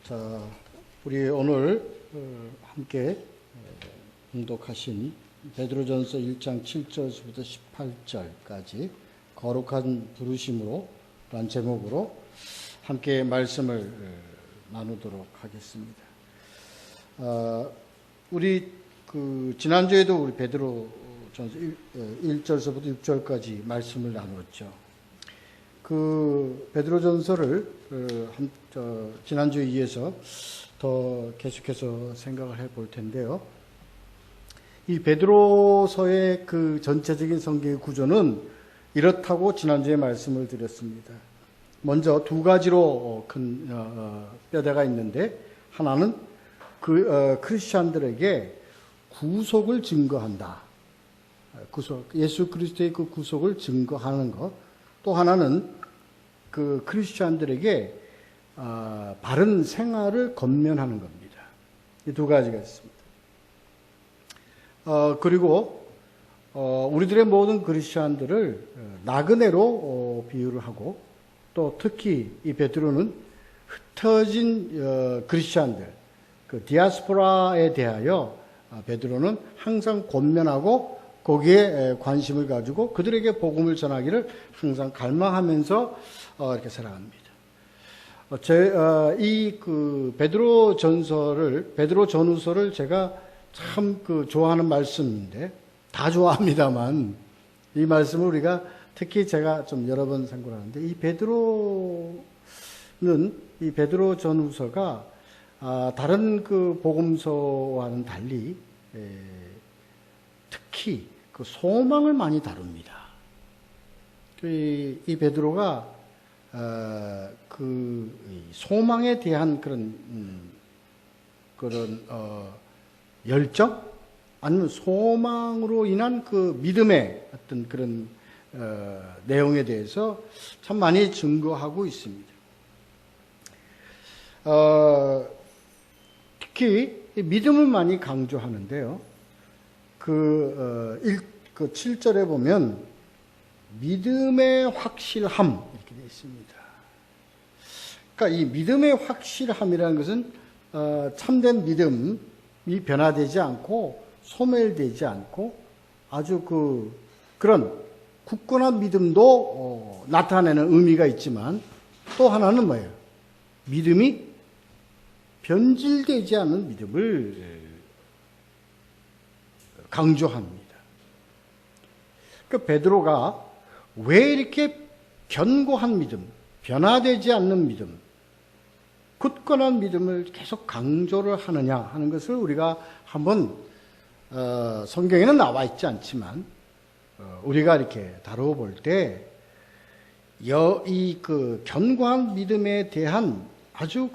자, 우리 오늘 함께 봉독하신 베드로전서 1장 7절부터 18절까지 거룩한 부르심으로 라는 제목으로 함께 말씀을 나누도록 하겠습니다. 우리 지난주에도 우리 베드로전서 1절서부터 6절까지 말씀을 나누었죠. 베드로전서를 지난주에 이어서 더 계속해서 생각을 해볼 텐데요. 이 베드로서의 그 전체적인 성경의 구조는 이렇다고 지난주에 말씀을 드렸습니다. 먼저 두 가지로 큰 뼈대가 있는데, 하나는 크리스찬들에게 구속을 증거한다. 예수 그리스도의 그 구속을 증거하는 것. 또 하나는 그 크리스찬들에게 바른 생활을 권면하는 겁니다. 이 두 가지가 있습니다. 그리고 우리들의 모든 크리스찬들을 나그네로 비유를 하고, 또 특히 이 베드로는 흩어진 크리스찬들, 그 디아스포라에 대하여 베드로는 항상 권면하고 거기에 관심을 가지고 그들에게 복음을 전하기를 항상 갈망하면서 이렇게 살아갑니다. 이 베드로 전후서를 제가 참 좋아하는 말씀인데, 다 좋아합니다만 이 말씀을 우리가 특히 제가 좀 여러 번 상고를 하는데, 이 베드로 전후서가 다른 복음서와는 달리 특히 그 소망을 많이 다룹니다. 이 베드로가 소망에 대한 그런 열정, 아니면 소망으로 인한 그 믿음의 어떤 그런 내용에 대해서 참 많이 증거하고 있습니다. 특히 믿음을 많이 강조하는데요. 7절에 보면 믿음의 확실함 이렇게 되어 있습니다. 그러니까 이 믿음의 확실함이라는 것은 참된 믿음이 변화되지 않고 소멸되지 않고 아주 그런 굳건한 믿음도 나타내는 의미가 있지만, 또 하나는 뭐예요? 믿음이 변질되지 않은 믿음을 강조합니다. 그러니까 베드로가 왜 이렇게 견고한 믿음, 변화되지 않는 믿음, 굳건한 믿음을 계속 강조를 하느냐 하는 것을 우리가 한번 성경에는 나와 있지 않지만 우리가 이렇게 다루어 볼 때 이 견고한 믿음에 대한 아주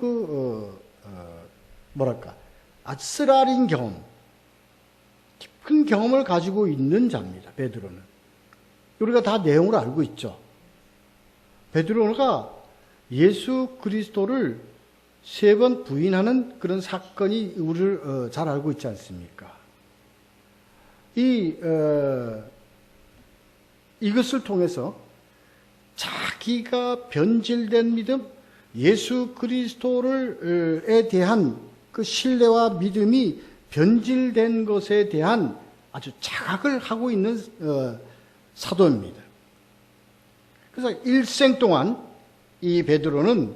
아쓰라린 경험, 깊은 경험을 가지고 있는 자입니다. 베드로는. 우리가 다 내용을 알고 있죠. 베드로가 예수 그리스도를 3번 부인하는 그런 사건이 우리를 잘 알고 있지 않습니까? 이것을 통해서 자기가 변질된 믿음, 예수 그리스도에 대한 그 신뢰와 믿음이 변질된 것에 대한 아주 자각을 하고 있는 사도입니다. 그래서 일생 동안 이 베드로는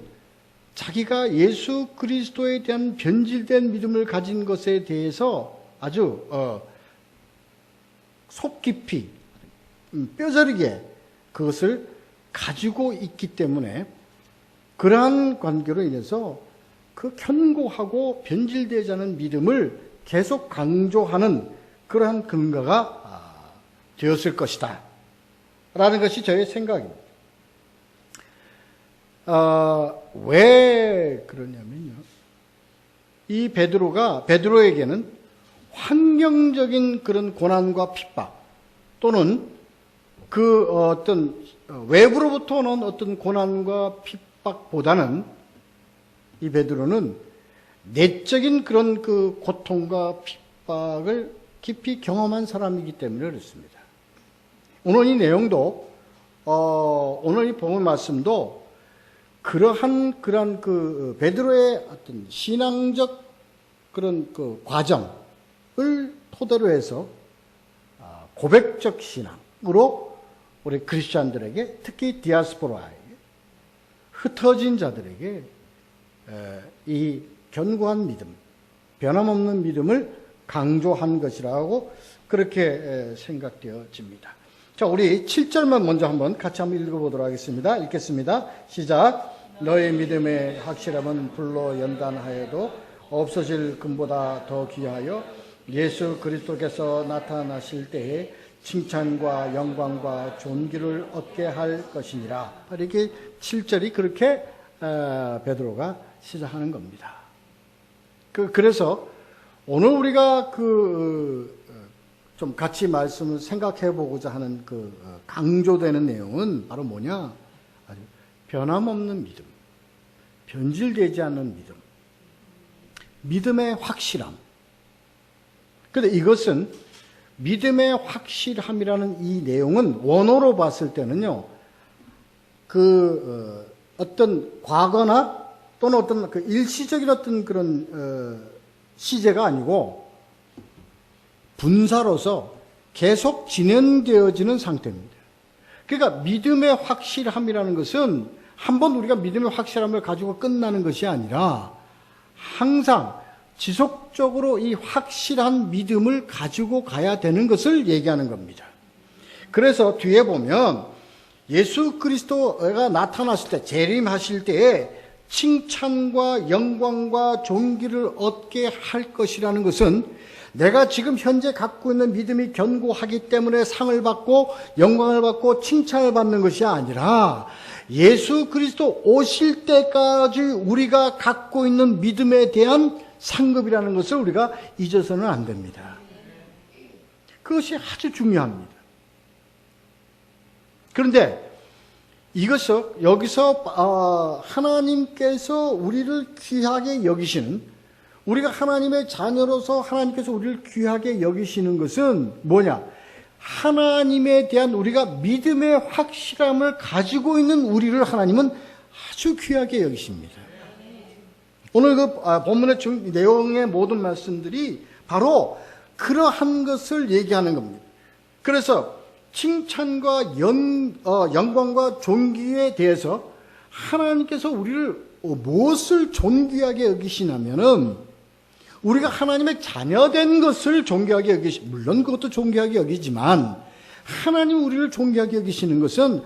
자기가 예수 그리스도에 대한 변질된 믿음을 가진 것에 대해서 아주 속 깊이 뼈저리게 그것을 가지고 있기 때문에, 그러한 관계로 인해서 그 견고하고 변질되지 않은 믿음을 계속 강조하는 그러한 근거가 되었을 것이다 라는 것이 저의 생각입니다. 왜 그러냐면요, 이 베드로에게는 환경적인 그런 고난과 핍박, 또는 어떤 외부로부터 오는 어떤 고난과 핍박보다는 이 베드로는 내적인 그런 고통과 핍박을 깊이 경험한 사람이기 때문에 그렇습니다. 오늘 이 내용도, 오늘 이 본문 말씀도 그러한 그 베드로의 어떤 신앙적 그런 그 과정을 토대로 해서 고백적 신앙으로 우리 크리스천들에게, 특히 디아스포라에게, 흩어진 자들에게 이 견고한 믿음, 변함없는 믿음을 강조한 것이라고 그렇게 생각되어집니다. 자, 우리 7절만 먼저 같이 한번 읽어보도록 하겠습니다. 읽겠습니다. 시작. 너의 믿음의 확실함은 불로 연단하여도 없어질 금보다 더 귀하여 예수 그리스도께서 나타나실 때에 칭찬과 영광과 존귀를 얻게 할 것이니라. 이렇게 7절이 그렇게 베드로가 시작하는 겁니다. 그래서 오늘 우리가 좀 같이 말씀을 생각해 보고자 하는 강조되는 내용은 바로 뭐냐? 아주 변함없는 믿음, 변질되지 않는 믿음, 믿음의 확실함. 그런데 이것은 믿음의 확실함이라는 이 내용은 원어로 봤을 때는요, 어떤 과거나 또는 어떤 일시적인 어떤 그런 시제가 아니고 분사로서 계속 진행되어지는 상태입니다. 그러니까 믿음의 확실함이라는 것은 한번 우리가 믿음의 확실함을 가지고 끝나는 것이 아니라 항상 지속적으로 이 확실한 믿음을 가지고 가야 되는 것을 얘기하는 겁니다. 그래서 뒤에 보면 예수 그리스도가 나타났을 때, 재림하실 때에 칭찬과 영광과 존귀를 얻게 할 것이라는 것은 내가 지금 현재 갖고 있는 믿음이 견고하기 때문에 상을 받고 영광을 받고 칭찬을 받는 것이 아니라 예수 그리스도 오실 때까지 우리가 갖고 있는 믿음에 대한 상급이라는 것을 우리가 잊어서는 안 됩니다. 그것이 아주 중요합니다. 그런데 여기서 하나님께서 우리를 귀하게 여기시는, 우리가 하나님의 자녀로서 하나님께서 우리를 귀하게 여기시는 것은 뭐냐? 하나님에 대한 우리가 믿음의 확실함을 가지고 있는 우리를 하나님은 아주 귀하게 여기십니다. 오늘 본문의 내용의 모든 말씀들이 바로 그러한 것을 얘기하는 겁니다. 그래서 칭찬과 영광과 존귀에 대해서 하나님께서 우리를 무엇을 존귀하게 여기시냐면은 우리가 하나님의 자녀된 것을 존귀하게 물론 그것도 존귀하게 여기지만 하나님 우리를 존귀하게 여기시는 것은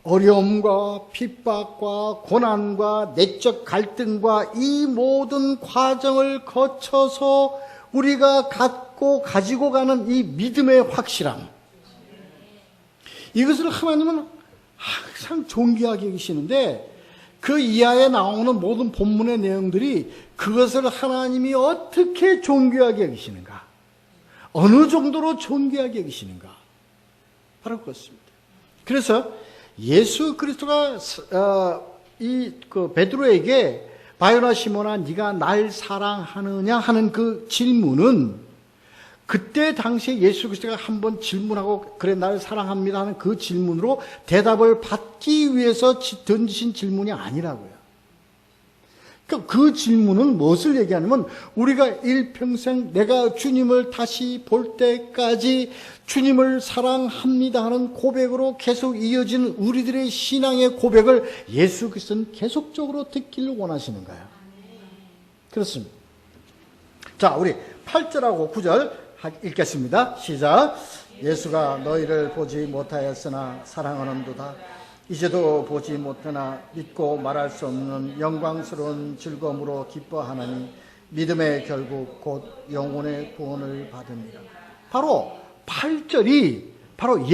어려움과 핍박과 고난과 내적 갈등과 이 모든 과정을 거쳐서 우리가 가지고 가는 이 믿음의 확실함, 이것을 하나님은 항상 존귀하게 여기시는데 그 이하에 나오는 모든 본문의 내용들이 그것을 하나님이 어떻게 존귀하게 여기시는가, 어느 정도로 존귀하게 여기시는가, 바로 그렇습니다. 그래서 예수 그리스도가 베드로에게 바요나 시몬아 네가 날 사랑하느냐 하는 그 질문은 그때 당시에 예수 그리스도가 한번 질문하고 그래 날 사랑합니다 하는 그 질문으로 대답을 받기 위해서 던지신 질문이 아니라고요. 그러니까 그 질문은 무엇을 얘기하냐면 우리가 일평생 내가 주님을 다시 볼 때까지 주님을 사랑합니다 하는 고백으로 계속 이어지는 우리들의 신앙의 고백을 예수 그리스도는 계속적으로 듣기를 원하시는 거예요. 그렇습니다. 자, 우리 8절하고 9절 읽겠습니다. 시작. 예수가 너희를 보지 못하였으나 사랑하는도다. 이제도 보지 못하나 믿고 말할 수 없는 영광스러운 즐거움으로 기뻐하나니 믿음의 결국 곧 영혼의 구원을 받으니라. 바로 8절이 바로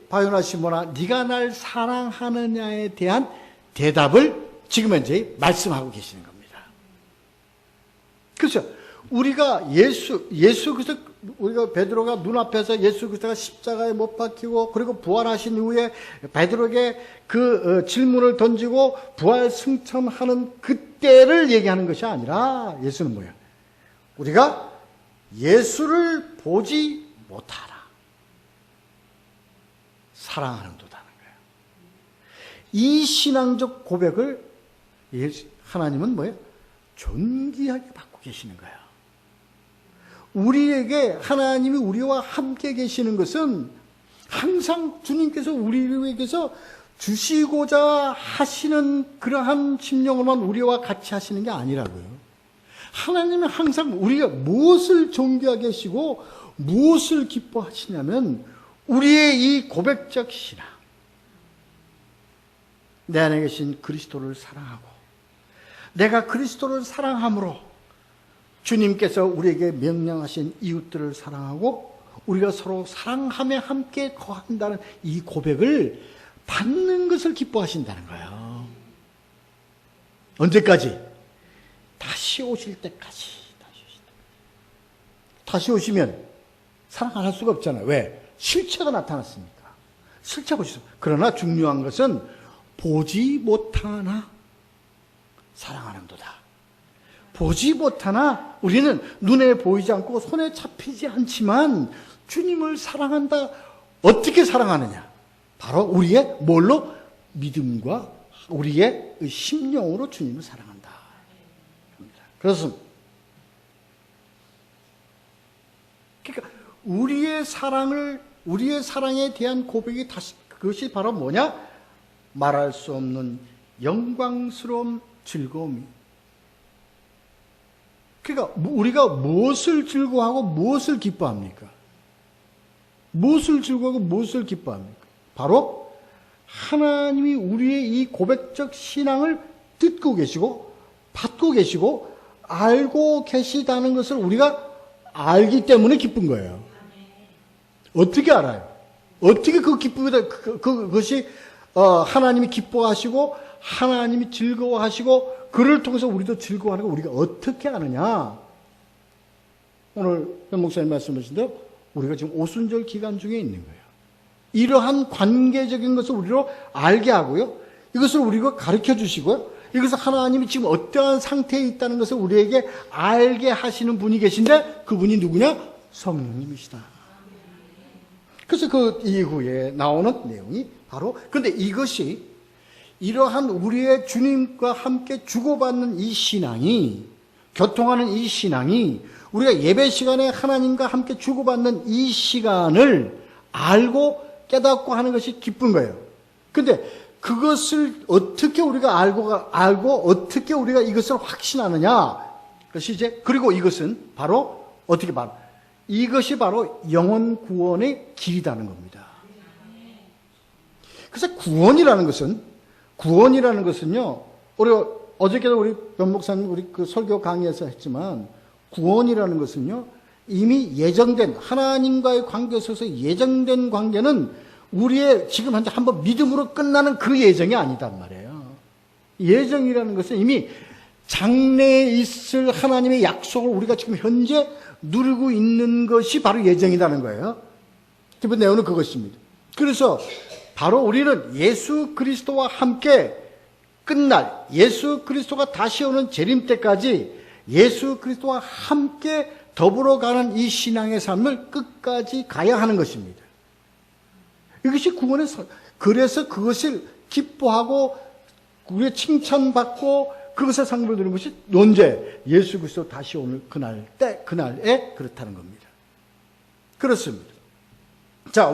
바요나 시몬아 네가 날 사랑하느냐에 대한 대답을 지금 현재 말씀하고 계시는 겁니다. 그렇죠. 우리가 예수 그리스도, 우리가 베드로가 눈앞에서 예수 그리스도가 십자가에 못 박히고 그리고 부활하신 이후에 베드로에게 그 질문을 던지고 부활 승천하는 그때를 얘기하는 것이 아니라 예수는 뭐야? 우리가 예수를 보지 못하라. 사랑하는 도다는 거예요. 이 신앙적 고백을 하나님은 뭐예요? 존귀하게 받고 계시는 거예요. 우리에게 하나님이 우리와 함께 계시는 것은 항상 주님께서 우리에게서 주시고자 하시는 그러한 심령으로만 우리와 같이 하시는 게 아니라고요. 하나님은 항상 우리가 무엇을 존귀하게 하시고 무엇을 기뻐하시냐면 우리의 이 고백적 신앙, 내 안에 계신 그리스도를 사랑하고 내가 그리스도를 사랑함으로 주님께서 우리에게 명령하신 이웃들을 사랑하고 우리가 서로 사랑하며 함께 거한다는 이 고백을 받는 것을 기뻐하신다는 거예요. 언제까지? 다시 오실 때까지. 다시 오시면 사랑 안 할 수가 없잖아요. 왜? 실체가 나타났으니까. 실체 보시죠. 그러나 중요한 것은 보지 못하나 사랑하는도다. 보지 못하나 우리는 눈에 보이지 않고 손에 잡히지 않지만 주님을 사랑한다. 어떻게 사랑하느냐? 바로 우리의 뭘로? 믿음과 우리의 심령으로 주님을 사랑한다. 그렇습니다. 그러니까 우리의 사랑에 대한 고백이 다시 그것이 바로 뭐냐? 말할 수 없는 영광스러운 즐거움이. 그러니까 우리가 무엇을 즐거워하고 무엇을 기뻐합니까? 무엇을 즐거워하고 무엇을 기뻐합니까? 바로 하나님이 우리의 이 고백적 신앙을 듣고 계시고 받고 계시고 알고 계시다는 것을 우리가 알기 때문에 기쁜 거예요. 어떻게 알아요? 어떻게 그 기쁨이 그것이 하나님이 기뻐하시고 하나님이 즐거워하시고 그를 통해서 우리도 즐거워하는 거 우리가 어떻게 아느냐? 오늘 현 목사님 말씀하신 대로 우리가 지금 오순절 기간 중에 있는 거예요. 이러한 관계적인 것을 우리로 알게 하고요. 이것을 우리가 가르쳐 주시고요. 이것을 하나님이 지금 어떠한 상태에 있다는 것을 우리에게 알게 하시는 분이 계신데 그분이 누구냐? 성령님이시다. 그래서 그 이후에 나오는 내용이 바로 근데 이것이 이러한 우리의 주님과 함께 주고받는 이 신앙이 교통하는 이 신앙이 우리가 예배 시간에 하나님과 함께 주고받는 이 시간을 알고 깨닫고 하는 것이 기쁜 거예요. 근데 그것을 어떻게 우리가 알고 어떻게 우리가 이것을 확신하느냐? 그것이 이제 그리고 이것은 바로 어떻게 말? 이것이 바로 영혼 구원의 길이라는 겁니다. 그래서 구원이라는 것은요. 우리 어저께도 우리 변 목사님 우리 그 설교 강의에서 했지만 구원이라는 것은요. 이미 예정된 하나님과의 관계에 있어서 예정된 관계는 우리의 지금 현재 한번 믿음으로 끝나는 그 예정이 아니단 말이에요. 예정이라는 것은 이미 장래에 있을 하나님의 약속을 우리가 지금 현재 누리고 있는 것이 바로 예정이라는 거예요. 기본 내용은 그것입니다. 그래서 바로 우리는 예수 그리스도와 함께 끝날 예수 그리스도가 다시 오는 재림 때까지 예수 그리스도와 함께 더불어 가는 이 신앙의 삶을 끝까지 가야 하는 것입니다. 이것이 구원의 그래서 그것을 기뻐하고 우리의 칭찬받고 그것에 상급을 드리는 것이 언제? 예수 그리스도 다시 오는 그날에 그렇다는 겁니다. 그렇습니다. 자,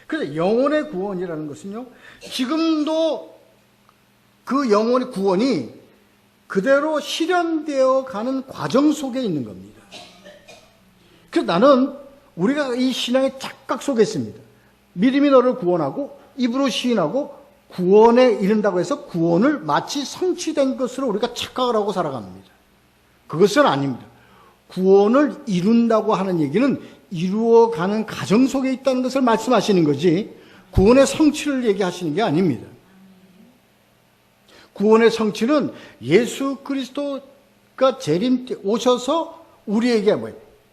그래서 영혼의 구원이라는 것은요, 지금도 그 영혼의 구원이 그대로 실현되어 가는 과정 속에 있는 겁니다. 그래서 나는 우리가 이 신앙의 착각 속에 있습니다. 믿음이 너를 구원하고 입으로 시인하고 구원에 이른다고 해서 구원을 마치 성취된 것으로 우리가 착각을 하고 살아갑니다. 그것은 아닙니다. 구원을 이룬다고 하는 얘기는 이루어가는 과정 속에 있다는 것을 말씀하시는 거지 구원의 성취를 얘기하시는 게 아닙니다. 구원의 성취는 예수 그리스도가 재림 때 오셔서 우리에게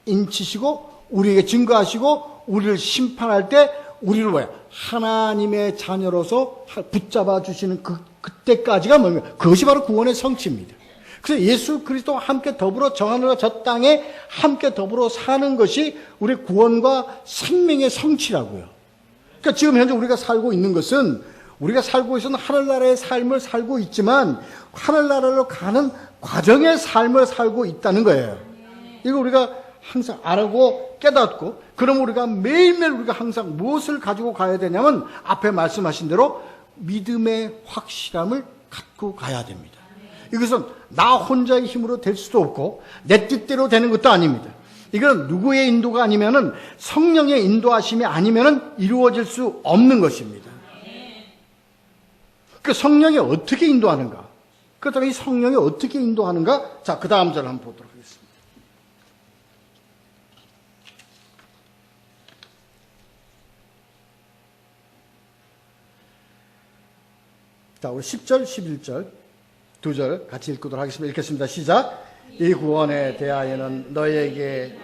인치시고 우리에게 증거하시고 우리를 심판할 때 우리를 하나님의 자녀로서 붙잡아 주시는 그때까지가 뭡니까? 그것이 바로 구원의 성취입니다. 그래서 예수 그리스도와 함께 더불어 저 하늘과 저 땅에 함께 더불어 사는 것이 우리 구원과 생명의 성취라고요. 그러니까 지금 현재 우리가 살고 있는 것은 우리가 살고 있는 하늘나라의 삶을 살고 있지만 하늘나라로 가는 과정의 삶을 살고 있다는 거예요. 이거 우리가 항상 알고 깨닫고, 그럼 우리가 매일매일 우리가 항상 무엇을 가지고 가야 되냐면 앞에 말씀하신 대로 믿음의 확실함을 갖고 가야 됩니다. 이것은 나 혼자의 힘으로 될 수도 없고 내 뜻대로 되는 것도 아닙니다. 이건 누구의 인도가 아니면은, 성령의 인도하심이 아니면은 이루어질 수 없는 것입니다. 그 성령이 어떻게 인도하는가? 그렇다면 이 성령이 어떻게 인도하는가? 자, 그 다음 절 한번 보도록 하겠습니다. 자, 우리 10절, 11절 두 절 같이 읽도록 하겠습니다. 읽겠습니다. 시작. 이 구원에 대하여는 너에게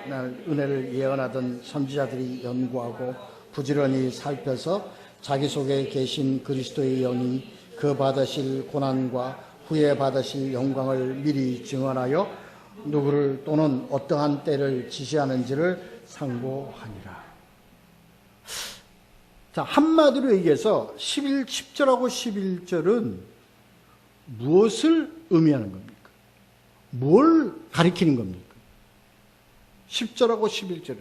은혜를 예언하던 선지자들이 연구하고 부지런히 살펴서 자기 속에 계신 그리스도의 영이 그 받으실 고난과 후에 받으실 영광을 미리 증언하여 누구를 또는 어떠한 때를 지시하는지를 상고하니라. 자, 한마디로 얘기해서 10절하고 11절은 무엇을 의미하는 겁니까? 뭘 가리키는 겁니까? 10절하고 11절은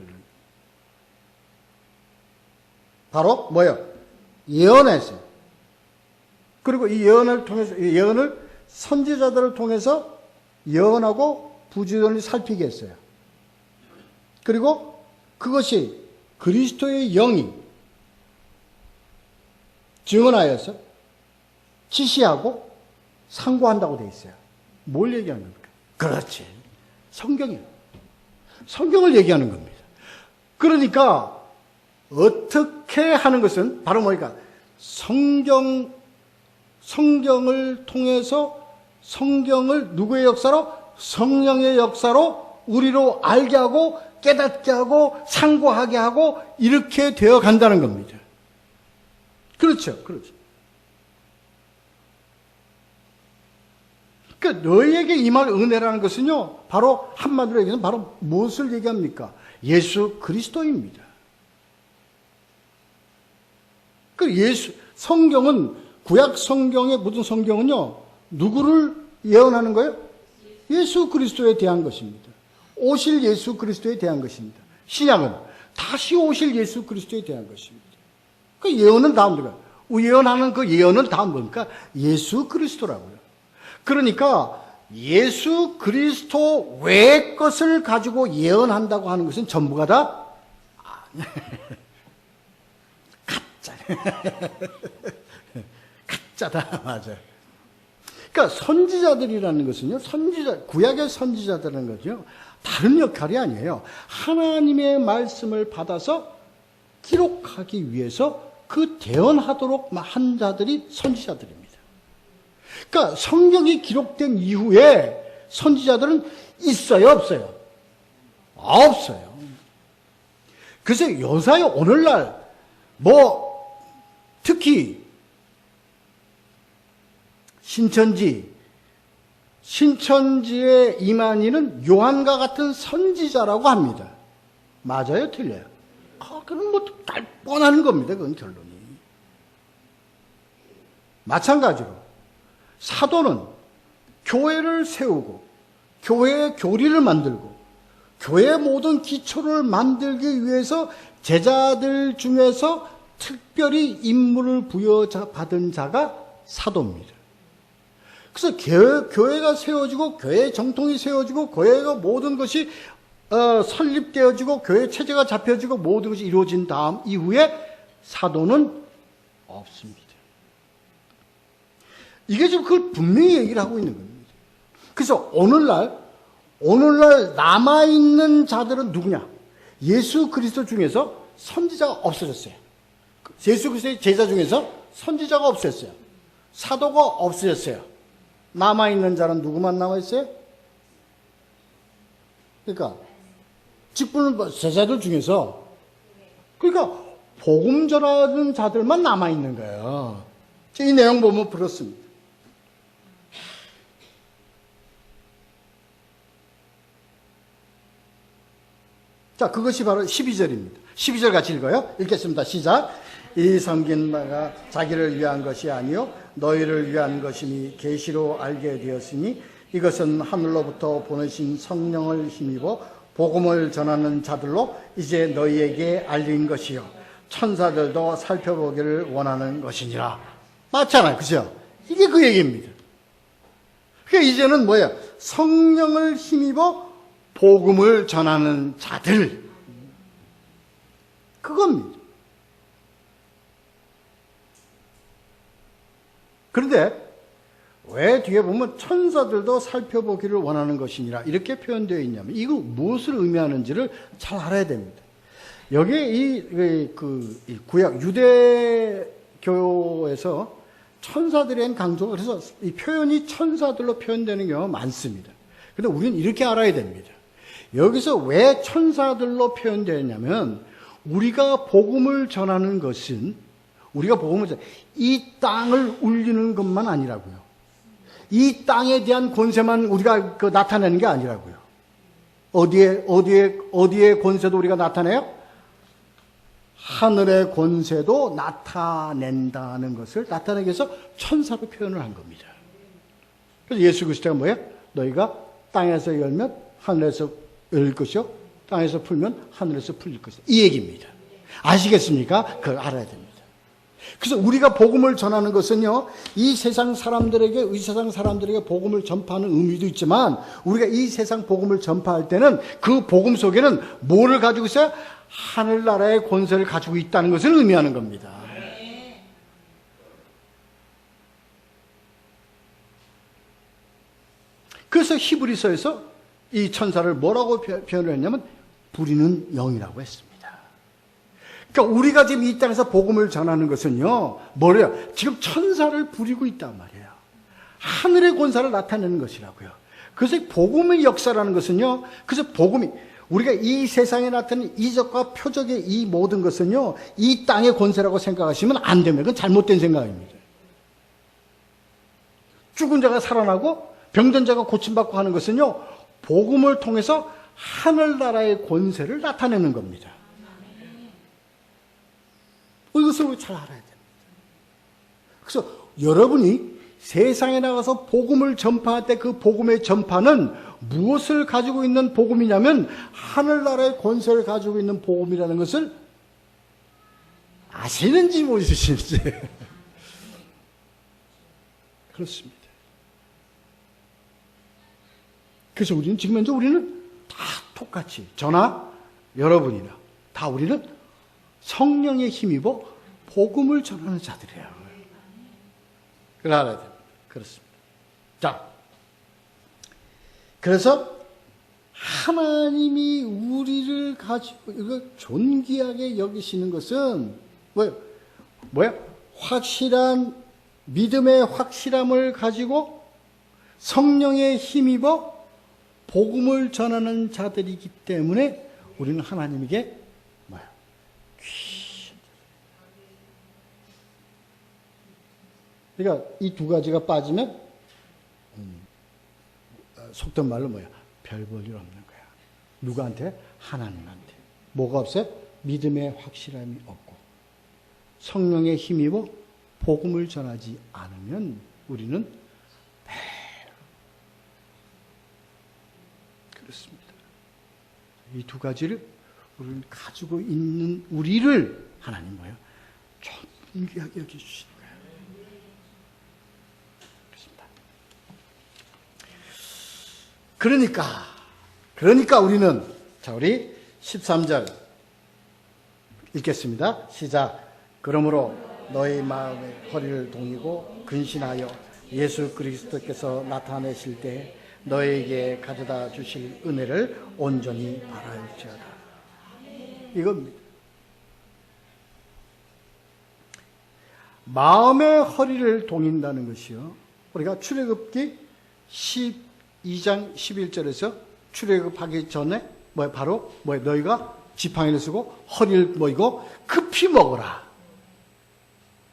바로 뭐예요? 예언했어요. 그리고 이 예언을 통해서, 이 예언을 선지자들을 통해서 예언하고 부지런히 살피게 했어요. 그리고 그것이 그리스도의 영이 증언하여서 지시하고 상고한다고 되어 있어요. 뭘 얘기하는 겁니까? 그렇지. 성경이에요. 성경을 얘기하는 겁니다. 그러니까 어떻게 하는 것은 바로 뭐니까 성경을 통해서 성경을 누구의 역사로? 성령의 역사로 우리로 알게 하고 깨닫게 하고 상고하게 하고 이렇게 되어 간다는 겁니다. 그렇죠. 그렇죠. 그러니까 너희에게 임할 은혜라는 것은요, 바로 한마디로 얘기해서 바로 무엇을 얘기합니까? 예수 그리스도입니다. 그 성경은, 구약 성경의 모든 성경은요, 누구를 예언하는 거예요? 예수 그리스도에 대한 것입니다. 오실 예수 그리스도에 대한 것입니다. 신약은 다시 오실 예수 그리스도에 대한 것입니다. 그 예언은 다음입니다. 예언하는 그 예언은 다음 뭡니까? 예수 그리스도라고요. 그러니까 예수 그리스도 외의 것을 가지고 예언한다고 하는 것은 전부가 다 가짜. 가짜다. 맞아요. 그러니까 선지자들이라는 것은요, 구약의 선지자들이라는 거죠. 다른 역할이 아니에요. 하나님의 말씀을 받아서 기록하기 위해서 그 대언하도록 한 자들이 선지자들입니다. 그러니까 성경이 기록된 이후에 선지자들은 있어요, 없어요? 없어요. 그래서 요사이 오늘날 특히 신천지에 임한 요한과 같은 선지자라고 합니다. 맞아요, 틀려요? 그건 뻔한 겁니다. 그건 결론이. 마찬가지로 사도는 교회를 세우고 교회의 교리를 만들고 교회의 모든 기초를 만들기 위해서 제자들 중에서 특별히 임무를 부여받은 자가 사도입니다. 그래서 교회가 세워지고 교회의 정통이 세워지고 교회가 모든 것이 설립되어지고 교회 체제가 잡혀지고 모든 것이 이루어진 다음 이후에 사도는 없습니다. 이게 지금 그걸 분명히 얘기를 하고 있는 겁니다. 그래서 오늘날 남아있는 자들은 누구냐? 예수 그리스도 중에서 선지자가 없어졌어요. 예수 그리스도의 제자 중에서 선지자가 없어졌어요. 사도가 없어졌어요. 남아있는 자는 누구만 남아있어요? 그러니까 직분을 제자들 중에서, 그러니까 복음 전하는 자들만 남아있는 거예요. 이 내용 보면 그렇습니다. 자, 그것이 바로 12절입니다. 12절 같이 읽어요. 읽겠습니다. 시작. 이 섬긴 바가 자기를 위한 것이 아니요 너희를 위한 것임이 계시로 알게 되었으니 이것은 하늘로부터 보내신 성령을 힘입어 복음을 전하는 자들로 이제 너희에게 알린 것이요 천사들도 살펴보기를 원하는 것이니라. 맞잖아요, 그죠? 이게 그 얘기입니다. 그러니까 이제는 뭐예요? 성령을 힘입어 복음을 전하는 자들, 그겁니다. 그런데 왜 뒤에 보면 천사들도 살펴보기를 원하는 것이니라 이렇게 표현되어 있냐면 이거 무엇을 의미하는지를 잘 알아야 됩니다. 여기에 이 구약 유대교에서 천사들에 대한 강조가, 그래서 이 표현이 천사들로 표현되는 경우가 많습니다. 그런데 우리는 이렇게 알아야 됩니다. 여기서 왜 천사들로 표현되었냐면 우리가 복음을 전하는 것은 이 땅을 울리는 것만 아니라고요. 이 땅에 대한 권세만 우리가 나타내는 게 아니라고요. 어디에 권세도 우리가 나타내요? 하늘의 권세도 나타낸다는 것을 나타내기 위해서 천사로 표현을 한 겁니다. 그래서 예수 그리스도가 뭐예요? 너희가 땅에서 열면 하늘에서 열릴 것이요 땅에서 풀면 하늘에서 풀릴 것이다. 이 얘기입니다. 아시겠습니까? 그걸 알아야 됩니다. 그래서 우리가 복음을 전하는 것은요, 이 세상 사람들에게 복음을 전파하는 의미도 있지만, 우리가 이 세상 복음을 전파할 때는 그 복음 속에는 뭐를 가지고 있어요? 하늘나라의 권세를 가지고 있다는 것을 의미하는 겁니다. 그래서 히브리서에서 이 천사를 뭐라고 표현을 했냐면, 부리는 영이라고 했습니다. 그러니까 우리가 지금 이 땅에서 복음을 전하는 것은요, 뭐래요? 지금 천사를 부리고 있단 말이에요. 하늘의 권세를 나타내는 것이라고요. 그래서 복음의 역사라는 것은요, 그래서 복음이, 우리가 이 세상에 나타나는 이적과 표적의 이 모든 것은요, 이 땅의 권세라고 생각하시면 안 됩니다. 그건 잘못된 생각입니다. 죽은 자가 살아나고 병든 자가 고침받고 하는 것은요, 복음을 통해서 하늘나라의 권세를 나타내는 겁니다. 이것을 우리 잘 알아야 됩니다. 그래서 여러분이 세상에 나가서 복음을 전파할 때 그 복음의 전파는 무엇을 가지고 있는 복음이냐면 하늘나라의 권세를 가지고 있는 복음이라는 것을 아시는지 모르시는지 그렇습니다. 그래서 지금 현재 우리는 다 똑같이 저나 여러분이나 다 우리는 성령의 힘입어 복음을 전하는 자들이에요. 그걸 알아야 됩니다. 그렇습니다. 자, 그래서 하나님이 우리를 가지고 이거 존귀하게 여기시는 것은 뭐야? 확실한 믿음의 확실함을 가지고 성령의 힘입어 복음을 전하는 자들이기 때문에 우리는 하나님에게 그러니까 이 두 가지가 빠지면 속된 말로 별 볼 일 없는 거야. 누구한테? 하나님한테. 뭐가 없어요? 믿음의 확실함이 없고 성령의 힘입어 복음을 전하지 않으면 우리는 그렇습니다. 이 두 가지를 우리는 가지고 있는 우리를 하나님 존귀하게 여겨주시는 거예요. 그러니까 우리는, 자, 우리 13절 읽겠습니다. 시작. 그러므로 너희 마음의 허리를 동이고 근신하여 예수 그리스도께서 나타내실 때 너에게 가져다 주실 은혜를 온전히 바랄지어다. 이겁니다. 마음의 허리를 동인다는 것이요, 우리가 출애굽기 12장 11절에서 출애굽하기 전에 바로 너희가 지팡이를 쓰고 허리를 급히 먹어라.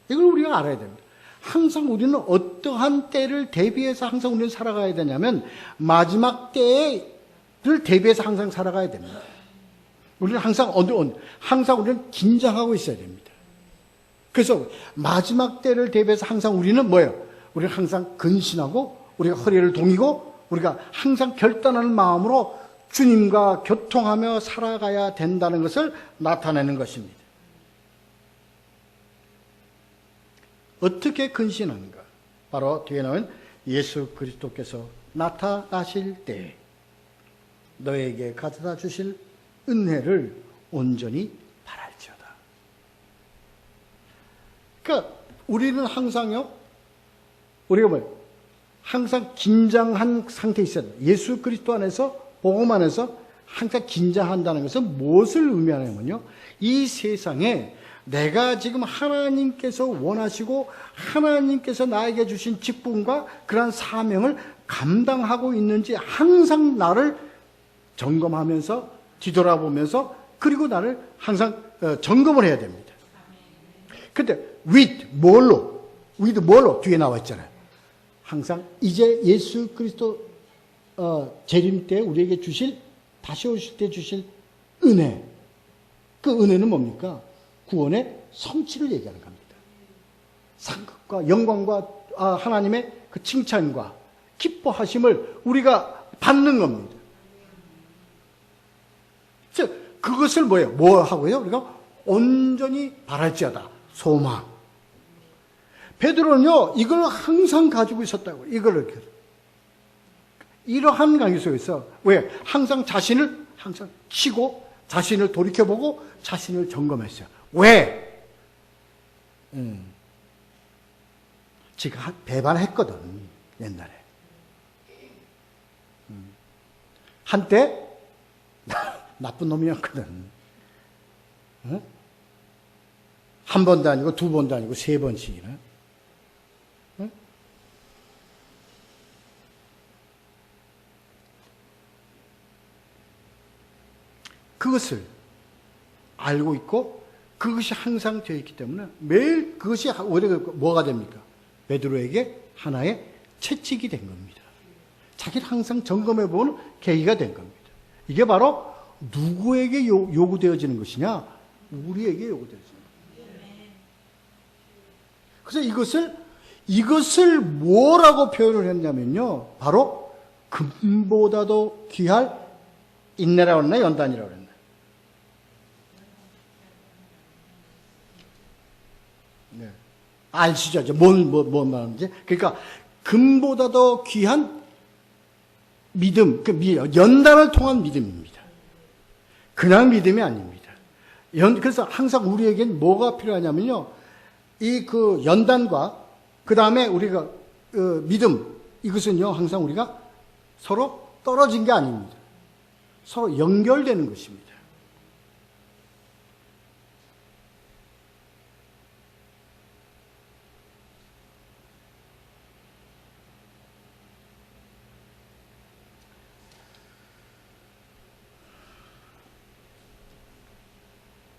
이걸 우리가 알아야 됩니다. 항상 우리는 어떠한 때를 대비해서 항상 우리는 살아가야 되냐면 마지막 때를 대비해서 항상 살아가야 됩니다. 우리는 항상 우리는 긴장하고 있어야 됩니다. 그래서 마지막 때를 대비해서 항상 우리는 뭐예요? 우리는 항상 근신하고 우리가 허리를 동이고 우리가 항상 결단하는 마음으로 주님과 교통하며 살아가야 된다는 것을 나타내는 것입니다. 어떻게 근신하는가? 바로 뒤에 나온 예수 그리스도께서 나타나실 때 너에게 가져다 주실 은혜를 온전히 바랄지어다. 그러니까 우리는 항상요, 우리가 뭐예요? 항상 긴장한 상태에 있어야 돼요. 예수 그리스도 안에서, 복음 안에서 항상 긴장한다는 것은 무엇을 의미하냐면요, 이 세상에 내가 지금 하나님께서 원하시고 하나님께서 나에게 주신 직분과 그러한 사명을 감당하고 있는지 항상 나를 점검하면서 뒤돌아보면서 그리고 나를 항상 점검을 해야 됩니다. 근데 with 뭘로 뒤에 나와 있잖아요. 항상 이제 예수 그리스도 재림 때 우리에게 주실, 다시 오실 때 주실 은혜. 그 은혜는 뭡니까? 구원의 성취를 얘기하는 겁니다. 상급과 영광과 하나님의 그 칭찬과 기뻐하심을 우리가 받는 겁니다. 즉 그것을 뭐예요? 뭐 하고요? 우리가 온전히 바랄지어다. 소망. 베드로는요, 이걸 항상 가지고 있었다고. 이거를 이러한 관계 속에서 왜? 항상 자신을 항상 치고 자신을 돌이켜보고 자신을 점검했어요. 왜? 제가 배반했거든, 옛날에. 한때 나쁜 놈이었거든. 한 번도 아니고 두 번도 아니고 세 번씩이나. 그것을 알고 있고 그것이 항상 되어 있기 때문에 매일 그것이 오히려 뭐가 됩니까? 베드로에게 하나의 채찍이 된 겁니다. 자기를 항상 점검해 보는 계기가 된 겁니다. 이게 바로 누구에게 요구되어지는 것이냐? 우리에게 요구되어지는 겁니다. 그래서 이것을 뭐라고 표현을 했냐면요, 바로 금보다도 귀할 인내라고 했나 연단이라고 했나? 네. 아시죠? 뭔 말인지? 그러니까 금보다도 귀한 믿음, 연단을 통한 믿음입니다. 그냥 믿음이 아닙니다. 그래서 항상 우리에겐 뭐가 필요하냐면요, 이 그 연단과 그 다음에 우리가 믿음, 이것은요 항상 우리가 서로 떨어진 게 아닙니다. 서로 연결되는 것입니다.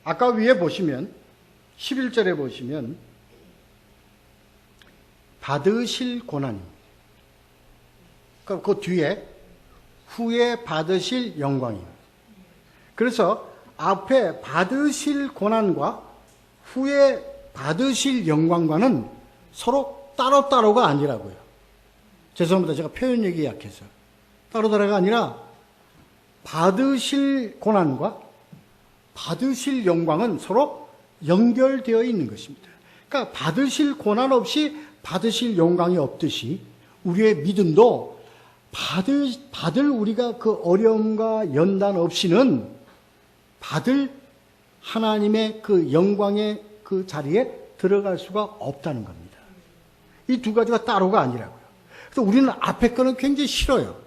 아까 위에 보시면 11절에 보시면 받으실 고난입니다. 그 뒤에 후에 받으실 영광입니다. 그래서 앞에 받으실 고난과 후에 받으실 영광과는 서로 따로따로가 아니라고요. 죄송합니다. 제가 표현력이 약해서. 따로따로가 아니라 받으실 고난과 받으실 영광은 서로 연결되어 있는 것입니다. 그러니까 받으실 고난 없이 받으실 영광이 없듯이 우리의 믿음도 받을 우리가 그 어려움과 연단 없이는 받을 하나님의 그 영광의 그 자리에 들어갈 수가 없다는 겁니다. 이 두 가지가 따로가 아니라고요. 그래서 우리는 앞에 거는 굉장히 싫어요.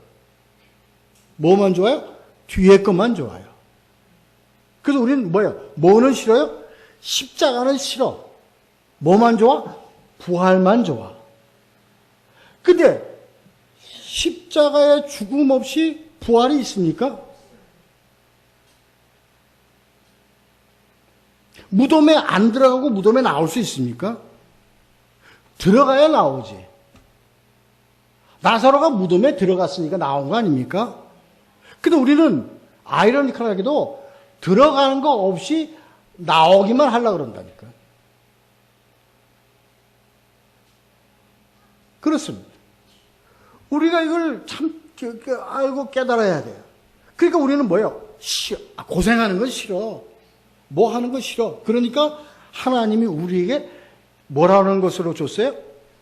뭐만 좋아요? 뒤에 것만 좋아요. 그래서 우리는 뭐는 싫어요? 십자가는 싫어. 뭐만 좋아? 부활만 좋아. 근데 십자가의 죽음 없이 부활이 있습니까? 무덤에 안 들어가고 무덤에 나올 수 있습니까? 들어가야 나오지. 나사로가 무덤에 들어갔으니까 나온 거 아닙니까? 근데 우리는 아이러니컬하게도 들어가는 거 없이 나오기만 하려고 그런다니까. 그렇습니다. 우리가 이걸 참 알고 깨달아야 돼요. 그러니까 우리는 뭐예요? 고생하는 건 싫어. 뭐 하는 건 싫어. 그러니까 하나님이 우리에게 뭐라는 것으로 줬어요?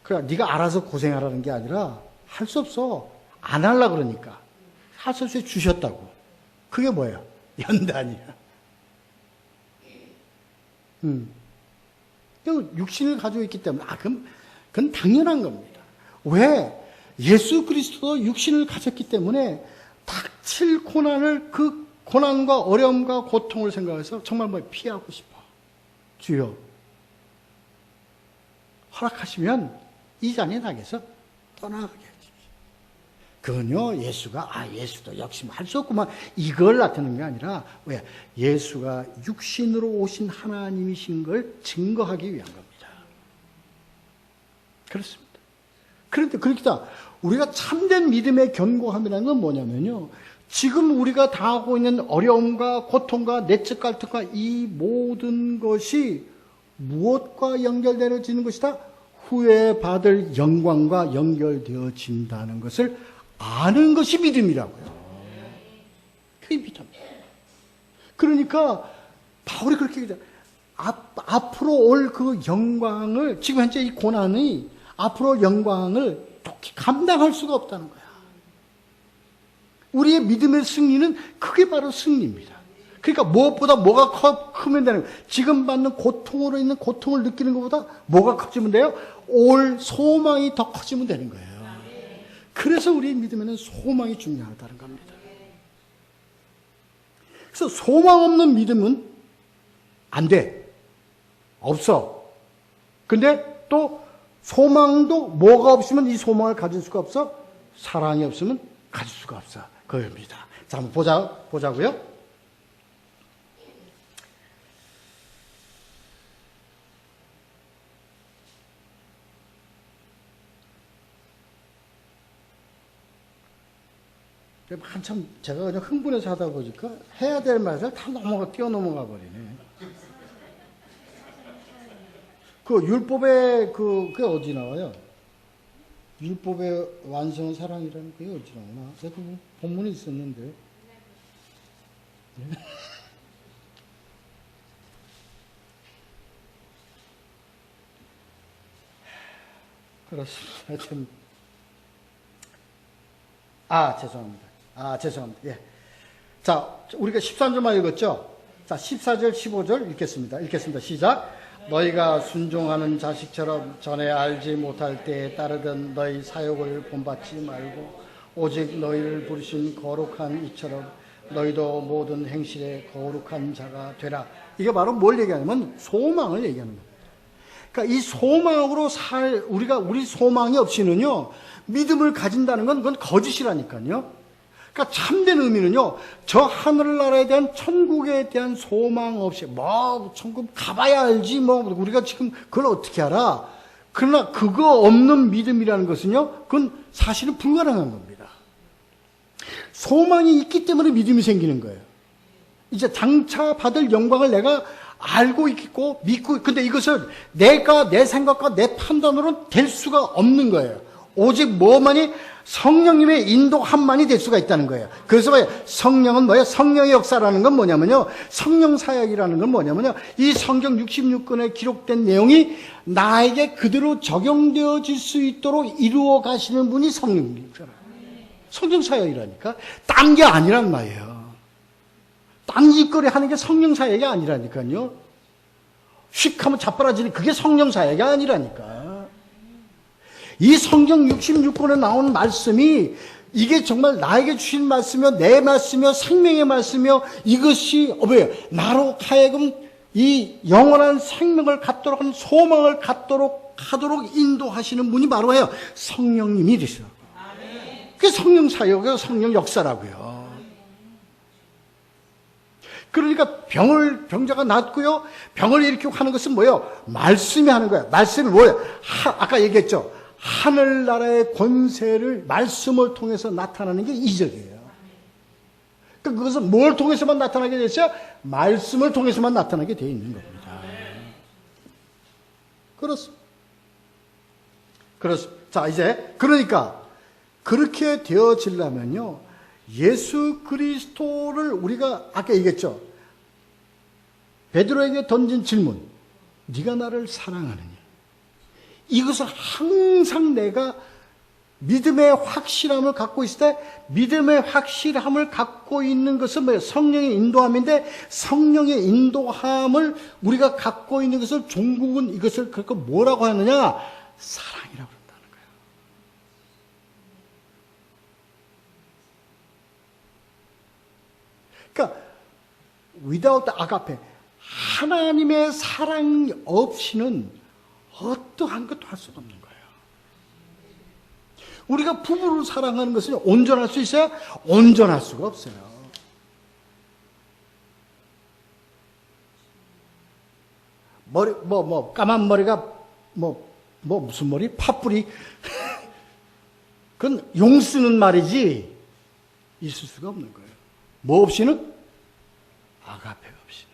그냥 네가 알아서 고생하라는 게 아니라 할 수 없어. 안 하려고 그러니까. 할 수 없이 주셨다고. 그게 뭐예요? 연단이야. 육신을 가지고 있기 때문에, 그건 당연한 겁니다. 왜? 예수 그리스도도 육신을 가졌기 때문에 닥칠 고난을, 그 고난과 어려움과 고통을 생각해서 정말 피하고 싶어. 주여, 허락하시면 이 잔이 나게서 떠나가게 해주십시오. 그건요, 예수도 역시 할 수 없구만. 이걸 나타내는 게 아니라, 왜? 예수가 육신으로 오신 하나님이신 걸 증거하기 위한 겁니다. 그렇습니다. 그런데, 그렇다. 우리가 참된 믿음의 견고함이라는 건 뭐냐면요. 지금 우리가 당하고 있는 어려움과 고통과 내적 갈등과 이 모든 것이 무엇과 연결되어지는 것이다? 후에 받을 영광과 연결되어진다는 것을 아는 것이 믿음이라고요. 그게 믿음이에요. 그러니까 바울이 그렇게 얘기해요. 앞으로 올 그 영광을, 지금 현재 이 고난이 앞으로 올 영광을 감당할 수가 없다는 거야. 우리의 믿음의 승리는 그게 바로 승리입니다. 그러니까 무엇보다 뭐가 크면 되는 거예요. 지금 받는 고통으로 있는 고통을 느끼는 것보다 뭐가 커지면 돼요? 올 소망이 더 커지면 되는 거예요. 그래서 우리의 믿음에는 소망이 중요하다는 겁니다. 그래서 소망 없는 믿음은 안 돼. 없어. 근데 또 소망도 뭐가 없으면 이 소망을 가질 수가 없어? 사랑이 없으면 가질 수가 없어. 그겁니다. 자, 한번 보자고요. 한참 제가 그냥 흥분해서 하다 보니까 해야 될 말을 다 뛰어넘어가 버리네. 그 율법의 그게 어디 나와요? 율법의 완성은 사랑이라는 그게 어디 나오나? 제가 그 본문이 있었는데. 네. 그렇습니다. 하여튼 죄송합니다. 예. 자, 우리가 13절만 읽었죠? 자, 14절, 15절 읽겠습니다. 시작. 너희가 순종하는 자식처럼 전에 알지 못할 때에 따르던 너희 사욕을 본받지 말고 오직 너희를 부르신 거룩한 이처럼 너희도 모든 행실에 거룩한 자가 되라. 이게 바로 뭘 얘기하냐면 소망을 얘기하는 거예요. 그러니까 이 소망으로 우리 소망이 없이는요, 믿음을 가진다는 건 그건 거짓이라니까요. 그러니까 참된 의미는요, 저 하늘나라에 대한 천국에 대한 소망 없이, 천국 가봐야 알지, 우리가 지금 그걸 어떻게 알아? 그러나 그거 없는 믿음이라는 것은요, 그건 사실은 불가능한 겁니다. 소망이 있기 때문에 믿음이 생기는 거예요. 이제 장차 받을 영광을 내가 알고 있고 믿고, 근데 이것을 내 생각과 내 판단으로는 될 수가 없는 거예요. 오직 뭐만이 성령님의 인도함만이 될 수가 있다는 거예요. 그래서 성령은 뭐예요? 성령의 역사라는 건 뭐냐면요, 성령 사역이라는 건 뭐냐면요, 이 성경 66권에 기록된 내용이 나에게 그대로 적용되어질 수 있도록 이루어 가시는 분이 성령님이잖아요. 성령 사역이라니까. 딴 게 아니란 말이에요. 딴 짓거리 하는 게 성령 사역이 아니라니까요. 휙 하면 자빠라지는 그게 성령 사역이 아니라니까. 이 성경 66권에 나온 말씀이 이게 정말 나에게 주신 말씀이며 내 말씀이며 생명의 말씀이며 이것이 나로 하여금 이 영원한 생명을 갖도록 하는 소망을 갖도록 하도록 인도하시는 분이 바로 예요. 성령님이 되셔. 그게 성령 사역이고 성령 역사라고요. 그러니까 병자가 낫고요, 병을 일으키고 하는 것은 뭐예요? 말씀이 하는 거예요. 말씀이 뭐예요? 아까 얘기했죠. 하늘나라의 권세를 말씀을 통해서 나타나는 게 이적이에요. 그러니까 그것은 뭘 통해서만 나타나게 됐어요? 말씀을 통해서만 나타나게 되어 있는 겁니다. 그렇습니다. 자, 이제 그러니까 그렇게 되어지려면요, 예수 그리스도를 우리가 아까 얘기했죠. 베드로에게 던진 질문, 네가 나를 사랑하느냐? 이것을 항상 내가 믿음의 확실함을 갖고 있을 때, 믿음의 확실함을 갖고 있는 것은 뭐예요? 성령의 인도함인데, 성령의 인도함을 우리가 갖고 있는 것을 종국은 이것을 그렇게 뭐라고 하느냐? 사랑이라고 그런다는 거예요. 그러니까 without agape, 하나님의 사랑 없이는 어떠한 것도 할 수가 없는 거예요. 우리가 부부를 사랑하는 것은 온전할 수 있어요? 온전할 수가 없어요. 머리, 까만 머리가, 무슨 머리? 팥뿌리. 그건 용 쓰는 말이지, 있을 수가 없는 거예요. 뭐 없이는? 아가페가 없이는.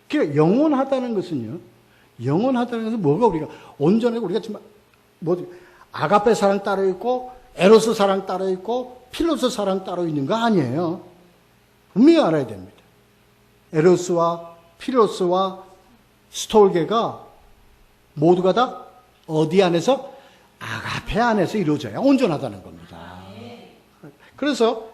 그러니까 영원하다는 것은요, 영원하다는 것은 뭐가 우리가, 온전하고 우리가 지금, 아가페 사랑 따로 있고, 에로스 사랑 따로 있고, 필로스 사랑 따로 있는 거 아니에요. 분명히 알아야 됩니다. 에로스와 필로스와 스톨게가 모두가 다 어디 안에서? 아가페 안에서 이루어져야 온전하다는 겁니다. 그래서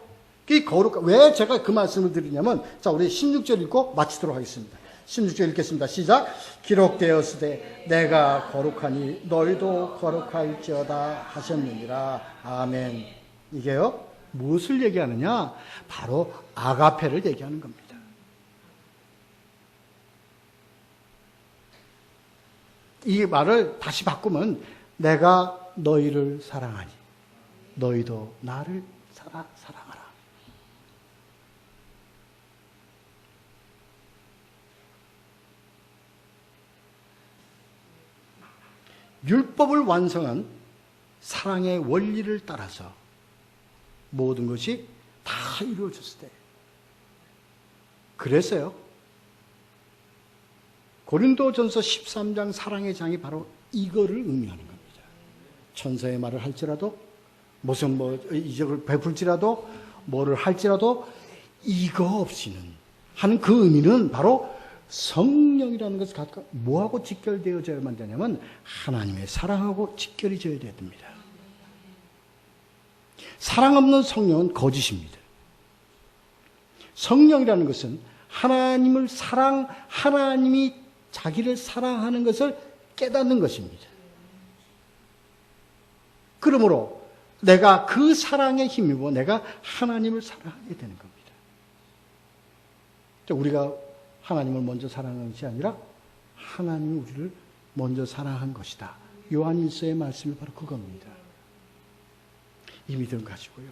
이 거룩, 왜 제가 그 말씀을 드리냐면, 자, 우리 16절 읽고 마치도록 하겠습니다. 16절 읽겠습니다. 시작. 기록되었으되 내가 거룩하니 너희도 거룩할지어다 하셨느니라. 아멘. 이게요, 무엇을 얘기하느냐? 바로 아가페를 얘기하는 겁니다. 이 말을 다시 바꾸면, 내가 너희를 사랑하니 너희도 나를 사랑하라. 율법을 완성한 사랑의 원리를 따라서 모든 것이 다 이루어졌을 때, 그래서요, 고린도전서 13장 사랑의 장이 바로 이거를 의미하는 겁니다. 천사의 말을 할지라도, 무슨 이적을 베풀지라도, 뭐를 할지라도 이거 없이는 하는 그 의미는 바로 성령이라는 것을 갖고 뭐하고 직결되어져야만 되냐면 하나님의 사랑하고 직결이 되어야 됩니다. 사랑 없는 성령은 거짓입니다. 성령이라는 것은 하나님이 자기를 사랑하는 것을 깨닫는 것입니다. 그러므로 내가 그 사랑에 힘입어 내가 하나님을 사랑하게 되는 겁니다. 우리가 하나님을 먼저 사랑하는 것이 아니라 하나님이 우리를 먼저 사랑한 것이다. 요한일서의 말씀이 바로 그겁니다. 이 믿음 가지고요,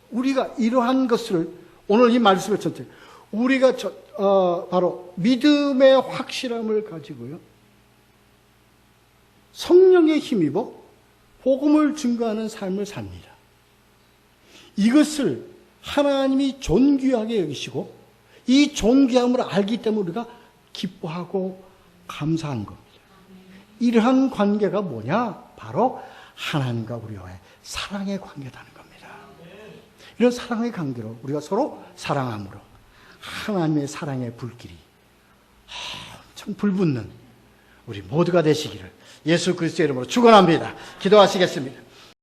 우리가 이러한 것을 오늘 이 말씀을 전체 우리가 바로 믿음의 확실함을 가지고요, 성령의 힘입어 복음을 증거하는 삶을 삽니다. 이것을 하나님이 존귀하게 여기시고 이 존귀함을 알기 때문에 우리가 기뻐하고 감사한 겁니다. 이러한 관계가 뭐냐? 바로 하나님과 우리와의 사랑의 관계라는 겁니다. 이런 사랑의 관계로 우리가 서로 사랑함으로 하나님의 사랑의 불길이 참 불붙는 우리 모두가 되시기를 예수 그리스도의 이름으로 축원합니다. 기도하시겠습니다.